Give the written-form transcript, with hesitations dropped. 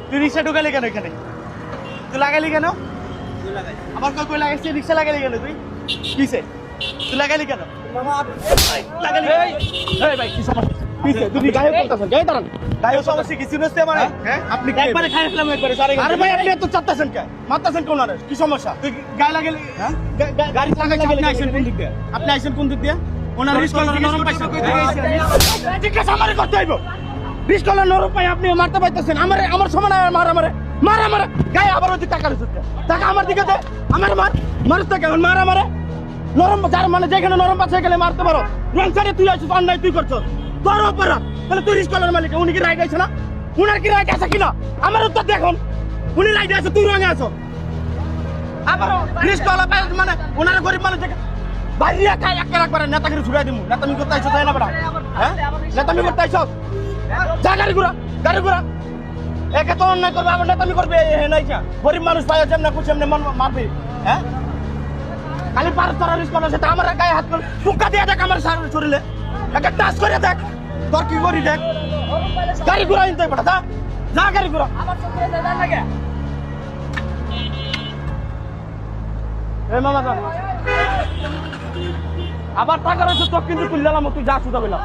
তুই রিক্সা ঢুকালি কেন এখানে? তুই লাগালি কেন? আমার কই লাগাইছিস? রিক্সা লাগালি কেন তুই? কিসে তুই লাগালি কেন? লাগালি ভাই কি সমস্যা? তুমি গায়ে করতেছেন, গায়ে দাঁড়ান। গায়ে সমস্যা কিছু নষ্ট মানে হ্যাঁ আপনি একবারে খাই ফেললাম একবারে সারে। আরে ভাই আপনি এত চাপতেছেন কেন? মারতেছেন কোন আরে? কি সমস্যা? তুই গায়ে লাগালি হ্যাঁ? গাড়ি লাগাইলি আপনি আইছেন কোন দিক দিয়ে? আপনি আইছেন কোন দিক দিয়ে? ওনার রিস্ক কলার নরম পাইছেন কই থেকে আইছেন? ঠিক আছে আমারে করতে হইব। রিস্ক কলার নরম পাই আপনি মারতে পাইতেছেন। আমারে আমার সমান মারা গায়ে আবার ওই টাকা রইছে। টাকা আমার দিকে দে। আমার মারতে কেন মারা মারে? নরম যার মানে যেখানে নরম পাশে গেলে মারতে পারো। রং সাইডে তুই আইছিস অন্যায় তুই করছস। তোর অপরাধ। তাহলে তুই রিস্ক কলার মালিক উনি কি রাইট আছে না? উনার কি রাইট আছে কিনা? আমার উত্তর দেখুন। উনি রাইট আছে তুই রঙে আছো। আবার রিস্ক কলার মানে উনার গরিব মানুষ বাইরে খাই একবার নেতাগিরি ছুড়াই দিমু। নেতামি করতে আইছো তাই না বড়া? হ্যাঁ? নেতামি করতে আইছো? যা গাড়ি ঘোড়া। একে তো অন্যায় করবে আবার নেতামি করবে হে নাই যা। গরিব মানুষ পায় যেমন না কুছেমনে মন মারবে। হ্যাঁ? খালি পার তোরা রিস্ক কলার সেটা আমার গায়ে হাত করে ফুকা দিয়ে দেখ আমার শরীরে। একটা টাচ করে দেখ। তোর কি করি দেখ। গাড়ি ঘোড়া ইনতে বড়া যা গাড়ি ঘোড়া। আমার চোখে দাদা লাগে। মামা আবার টাকা রয়েছে তো কিন্তু তুললাম তুই যা সুদা পেলাম।